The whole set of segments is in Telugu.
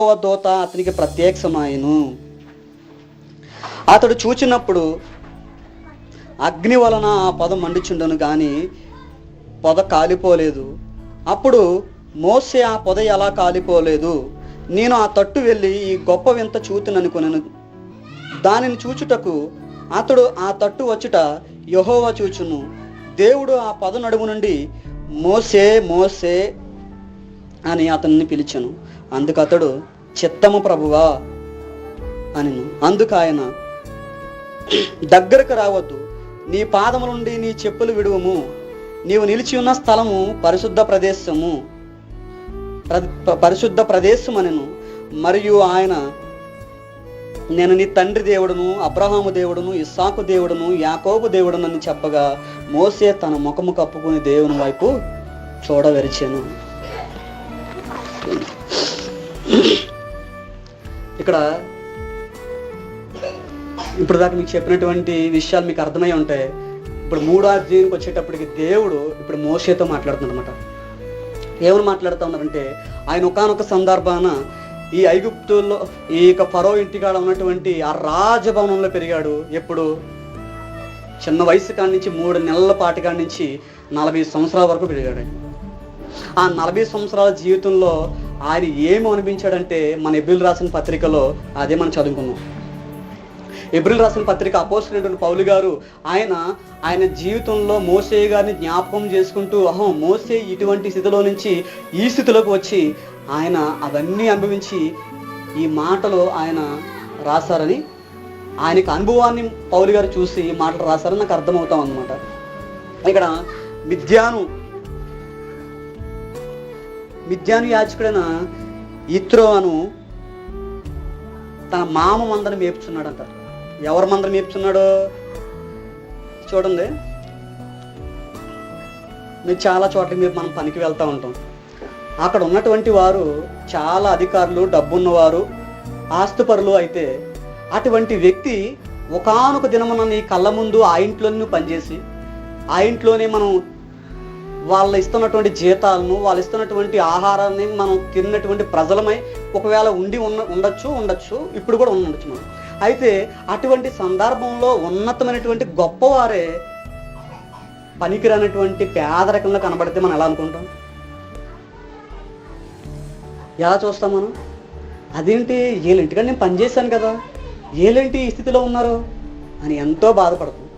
దూత అతనికి ప్రత్యక్షమాయెను. అతడు చూచినప్పుడు అగ్ని వలన ఆ పొద మండుచుండెను గాని పొద కాలిపోలేదు. అప్పుడు మోసే ఆ పొద ఎలా కాలిపోలేదు, నేను ఆ తట్టు వెళ్ళి ఈ గొప్ప వింత చూతుననుకొనెను. దానిని చూచుటకు అతడు ఆ తట్టు వచ్చుట యెహోవా చూచును. దేవుడు ఆ పొద నడుము నుండి మోసే మోసే అని అతన్ని పిలిచెను. అందుకు అతడు చిత్తము ప్రభువా అనెను. అందుకు ఆయన, దగ్గరకు రావద్దు, నీ పాదముల నుండి నీ చెప్పులు విడువము, నీవు నిలిచి ఉన్న స్థలము పరిశుద్ధ ప్రదేశం అనెను. మరియు ఆయన, నేను నీ తండ్రి దేవుడును, అబ్రహాము దేవుడును, ఇస్సాకు దేవుడును, యాకోబు దేవుడును అని చెప్పగా మోసే తన ముఖము కప్పుకుని దేవుని వైపు చూడవెరిచెను. ఇక్కడ ఇప్పుడు దాకా మీకు చెప్పినటువంటి విషయాలు మీకు అర్థమై ఉంటాయి. ఇప్పుడు 3వ అధ్యాయానికి వచ్చేటప్పటికి దేవుడు ఇప్పుడు మోషేతో మాట్లాడుతున్నాడు అనమాట. ఏమని మాట్లాడుతూ ఉన్నారంటే, ఆయన ఒకానొక సందర్భాన ఈ ఐగుప్తుల్లో ఈ యొక్క ఫరో ఇంటికాడ ఉన్నటువంటి ఆ రాజభవనంలో పెరిగాడు. ఎప్పుడు చిన్న వయసు కాడి నుంచి 3 నెలల పాటి కాడి నుంచి 40 సంవత్సరాల వరకు పెరిగాడు. ఆ 40 సంవత్సరాల జీవితంలో ఆయన ఏమి అనిపించాడంటే, మన ఎబ్రిల్ రాసిన పత్రికలో అదే మనం చదువుకున్నాం. ఎబ్రిల్ రాసిన పత్రిక అపోస్తలుడైన పౌలు గారు ఆయన జీవితంలో మోసే గారిని జ్ఞాపకం చేసుకుంటూ, మోసే ఇటువంటి స్థితిలో నుంచి ఈ స్థితిలోకి వచ్చి ఆయన అవన్నీ అనుభవించి ఈ మాటలు ఆయన రాశారని, ఆయనకి అనుభవాన్ని పౌలు గారు చూసి ఈ మాటలు రాశారని నాకు అర్థమవుతాం అన్నమాట. ఇక్కడ మిద్యాను యాజకుడైన ఇత్రో అను తన మామ మందని మేపుచున్నాడు అంటారు. ఎవరి మందని మేపుచున్నాడు చూడండి. మీరు చాలా చోట్లకి మనం పనికి వెళ్తూ ఉంటాం. అక్కడ ఉన్నటువంటి వారు చాలా అధికారులు, డబ్బున్నవారు, ఆస్తిపరులు అయితే అటువంటి వ్యక్తి ఒకానొక దినమున నీ కళ్ళ ముందు ఆ ఇంట్లోనే పనిచేసి ఆ ఇంట్లోనే మనం వాళ్ళు ఇస్తున్నటువంటి జీతాలను, వాళ్ళు ఇస్తున్నటువంటి ఆహారాన్ని మనం తిన్నటువంటి ప్రజలమై ఒకవేళ ఉండొచ్చు, ఇప్పుడు కూడా ఉండొచ్చు మనం. అయితే అటువంటి సందర్భంలో ఉన్నతమైనటువంటి గొప్పవారే పనికిరానటువంటి పేదరికంలో కనబడితే మనం ఎలా అనుకుంటాం, ఎలా చూస్తాం మనం? అదేంటి వీళ్ళ ఇంటికాడ నేను పనిచేశాను కదా, వీళ్ళేంటి ఈ స్థితిలో ఉన్నారు అని ఎంతో బాధపడుతుంది.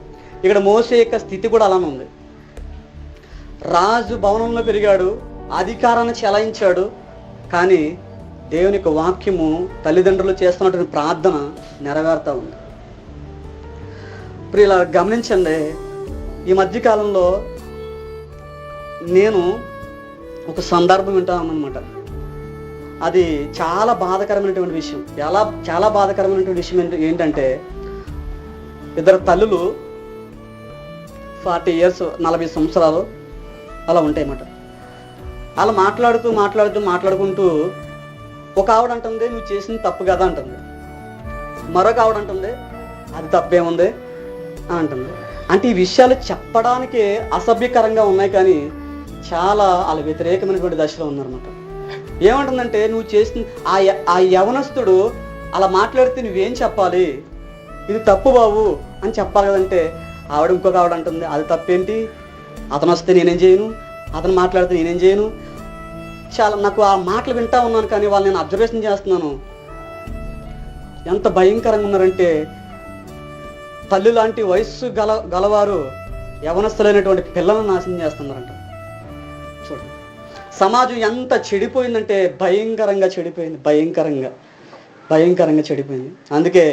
ఇక్కడ మోసే యొక్క స్థితి కూడా అలానే ఉంది. రాజు భవనంలో పెరిగాడు, అధికారాన్ని చెలాయించాడు, కానీ దేవుని యొక్క వాక్యము, తల్లిదండ్రులు చేస్తున్నటువంటి ప్రార్థన నెరవేరుతూ ఉంది. ఇప్పుడు ఇలా గమనించండి. ఈ మధ్యకాలంలో నేను ఒక సందర్భం వింటాను అన్నమాట. అది చాలా బాధాకరమైనటువంటి విషయం. చాలా బాధాకరమైనటువంటి విషయం ఏంటంటే, 2 తల్లులు 40 years 40 సంవత్సరాలు అలా ఉంటాయి అన్నమాట. అలా మాట్లాడుకుంటూ ఒక ఆవిడ అంటుంది, నువ్వు చేసింది తప్పు కదా అంటుంది. మరొక ఆవిడ అంటుంది, అది తప్పేముంది అని అంటుంది. అంటే ఈ విషయాలు చెప్పడానికే అసభ్యకరంగా ఉన్నాయి, కానీ చాలా వాళ్ళ వ్యతిరేకమైనటువంటి దశలో ఉన్నారన్నమాట. ఏమంటుందంటే, నువ్వు చేసిన ఆ యవనస్తుడు అలా మాట్లాడితే నువ్వేం చెప్పాలి, ఇది తప్పు బాబు అని చెప్పాలి కదంటే, ఇంకొక ఆవిడ అంటుంది, అది తప్పేంటి, అతను వస్తే నేనేం చేయను, అతను మాట్లాడితే నేనేం చేయను. చాలా నాకు ఆ మాటలు వింటా ఉన్నాను, కానీ వాళ్ళు నేను అబ్జర్వేషన్ చేస్తున్నాను. ఎంత భయంకరంగా ఉన్నారంటే, తల్లి లాంటి వయస్సు గలవారు యవనస్తులైనటువంటి పిల్లలను నాశనం చేస్తున్నారంట. చూడండి, సమాజం ఎంత చెడిపోయిందంటే భయంకరంగా చెడిపోయింది. అందుకే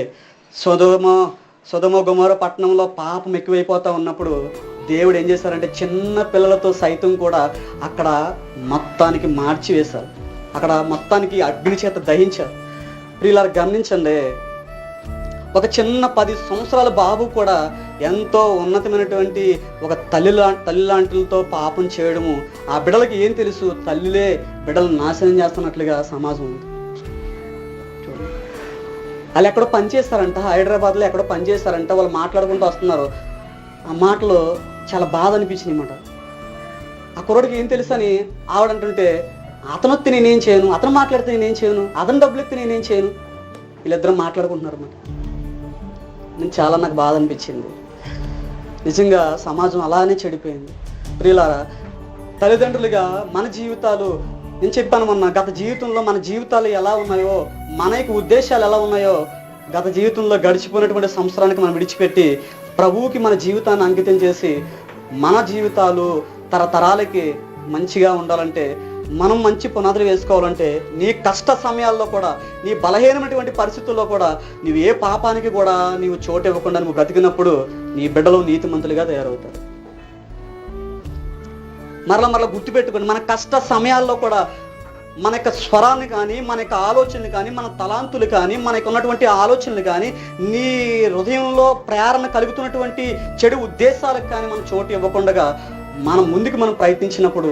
సొదొమ గొమొర్రా పట్టణంలో పాపం ఎక్కువైపోతూ ఉన్నప్పుడు దేవుడు ఏం చేశారంటే, చిన్న పిల్లలతో సైతం కూడా అక్కడ మొత్తానికి మార్చివేశారు, అక్కడ మొత్తానికి అగ్ని చేత దహించారు. ఇలా గమనించండి, ఒక చిన్న 10 సంవత్సరాల బాబు కూడా ఎంతో ఉన్నతమైనటువంటి ఒక తల్లి లాంటిలతో పాపం చేయడము, ఆ బిడ్డలకి ఏం తెలుసు, తల్లిలే బిడ్డలు నాశనం చేస్తున్నట్లుగా సమాజం ఉంది. చూడండి, వాళ్ళు ఎక్కడో పనిచేస్తారంట, హైదరాబాద్లో ఎక్కడో పనిచేస్తారంట, వాళ్ళు మాట్లాడుకుంటూ వస్తున్నారు. ఆ మాటలు చాలా బాధ అనిపించింది అన్నమాట. ఆ కుర్రోడికి ఏం తెలుసు అని ఆవిడంటుంటే, అతను వస్తే నేనేం చేయను, అతను మాట్లాడితే నేనేం చేయను, అతను డబ్బులు ఎత్తే నేనేం చేయను, వీళ్ళిద్దరూ మాట్లాడుకుంటున్నారు అన్నమాట. నాకు బాధ అనిపించింది. నిజంగా సమాజం అలానే చెడిపోయింది. ప్రియులారా, తల్లిదండ్రులుగా మన జీవితాలు, నేను చెప్పాను మొన్న, గత జీవితంలో మన జీవితాలు ఎలా ఉన్నాయో, మన యొక్క ఉద్దేశాలు ఎలా ఉన్నాయో, గత జీవితంలో గడిచిపోయినటువంటి సంవత్సరానికి మనం విడిచిపెట్టి ప్రభువుకి మన జీవితాన్ని అంకితం చేసి మన జీవితాలు తరతరాలకి మంచిగా ఉండాలంటే, మనం మంచి పునాదులు వేసుకోవాలంటే, నీ కష్ట సమయాల్లో కూడా, నీ బలహీనమైనటువంటి పరిస్థితుల్లో కూడా, నువ్వు ఏ పాపానికి కూడా నీవు చోటు ఇవ్వకుండా నువ్వు బ్రతికినప్పుడు నీ బిడ్డలు నీతిమంతులుగా తయారవుతారు. మరలా గుర్తుపెట్టుకోండి, మన కష్ట సమయాల్లో కూడా మన యొక్క స్వరాన్ని కానీ, మన యొక్క ఆలోచనలు కానీ, మన తలాంతులు కానీ, మనకు ఉన్నటువంటి ఆలోచనలు కానీ, నీ హృదయంలో ప్రేరణ కలుగుతున్నటువంటి చెడు ఉద్దేశాలకు కానీ మనం చోటు ఇవ్వకుండా మనం ముందుకు మనం ప్రయత్నించినప్పుడు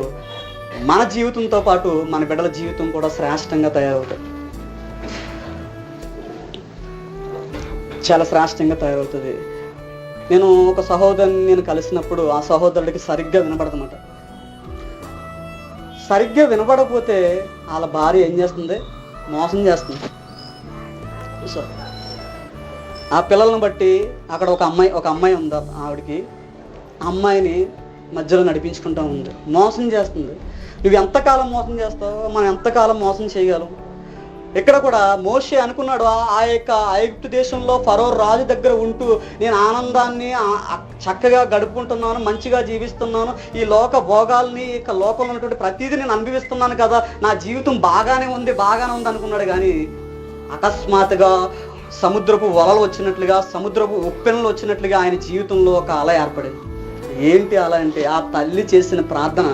మన జీవితంతో పాటు మన బిడ్డల జీవితం కూడా శ్రేష్టంగా తయారవుతుంది. చాలా శ్రేష్టంగా తయారవుతుంది. నేను ఒక సహోదరుని కలిసినప్పుడు ఆ సహోదరుడికి సరిగ్గా వినపడదన్నమాట. సరిగ్గా వినపడకపోతే వాళ్ళ భార్య ఏం చేస్తుంది? మోసం చేస్తుంది. సో ఆ పిల్లలను బట్టి అక్కడ ఒక అమ్మాయి ఉంది. ఆవిడకి అమ్మాయిని మధ్యలో నడిపించుకుంటూ ఉంది, మోసం చేస్తుంది. నువ్వు ఎంతకాలం మోసం చేస్తావు, మనం ఎంతకాలం మోసం చేయగలం? ఇక్కడ కూడా మోషే అనుకున్నాడు, ఆ యొక్క ఐగుప్తు దేశంలో ఫరో రాజు దగ్గర ఉంటూ నేను ఆనందాన్ని చక్కగా గడుపుకుంటున్నాను, మంచిగా జీవిస్తున్నాను, ఈ లోక భోగాల్ని, ఇక లోకంలో ఉన్నటువంటి ప్రతిదీ నేను అనుభవిస్తున్నాను కదా, నా జీవితం బాగానే ఉంది అనుకున్నాడు. కానీ అకస్మాత్తుగా సముద్రపు వలలు వచ్చినట్లుగా, సముద్రపు ఉప్పెనలు వచ్చినట్లుగా ఆయన జీవితంలో ఒక అల ఏర్పడింది. ఏంటి అల అంటే, ఆ తల్లి చేసిన ప్రార్థన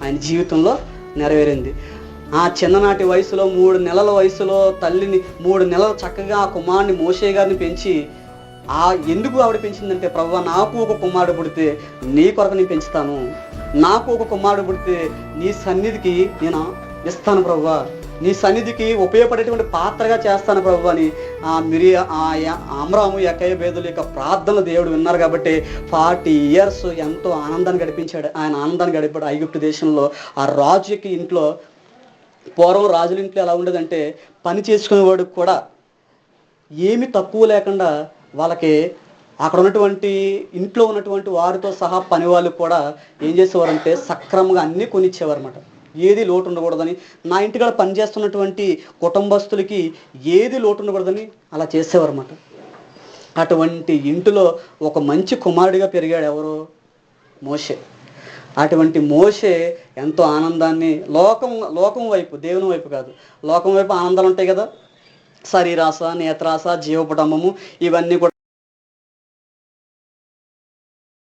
ఆయన జీవితంలో నెరవేరింది. ఆ చిన్ననాటి వయసులో 3 నెలల వయసులో తల్లిని 3 నెలలు చక్కగా ఆ కుమారుని మోషే గారిని పెంచి, ఎందుకు ఆవిడ పెంచిందంటే, ప్రభువా నాకు ఒక కుమారుడు పుడితే నీ కొరకు నేను పెంచుతాను, నాకు ఒక కుమారుడు పుడితే నీ సన్నిధికి నేను ఇస్తాను ప్రభువా, నీ సన్నిధికి ఉపయోగపడేటువంటి పాత్రగా చేస్తాను ప్రభు అని అమ్రాము యెకోబేదుల యొక్క ప్రార్థనలు దేవుడు విన్నారు. కాబట్టి 40 years ఎంతో ఆనందాన్ని గడిపించాడు. ఆయన ఆనందాన్ని గడిపాడు ఐగుప్తు దేశంలో. ఆ రాజు యొక్క ఇంట్లో, పూర్వం రాజుల ఇంట్లో ఎలా ఉండేదంటే, పని చేసుకునేవాడికి కూడా ఏమి తక్కువ లేకుండా వాళ్ళకి అక్కడ ఉన్నటువంటి ఇంట్లో ఉన్నటువంటి వారితో సహా పని వాళ్ళు కూడా ఏం చేసేవారంటే సక్రమంగా అన్నీ కొనిచ్చేవారు అన్నమాట. ఏది లోటు ఉండకూడదని, నా ఇంటికాడ పనిచేస్తున్నటువంటి కుటుంబస్తులకి ఏది లోటు ఉండకూడదని అలా చేసేవారు అన్నమాట. అటువంటి ఇంటిలో ఒక మంచి కుమారుడిగా పెరిగాడు ఎవరు? మోషే. అటువంటి మోషే ఎంతో ఆనందాన్ని, లోకం వైపు, దేవుని వైపు కాదు, లోకం వైపు ఆనందాలు ఉంటాయి కదా, శరీరాశ, నేత్రాశ, జీవపటంబము, ఇవన్నీ కూడా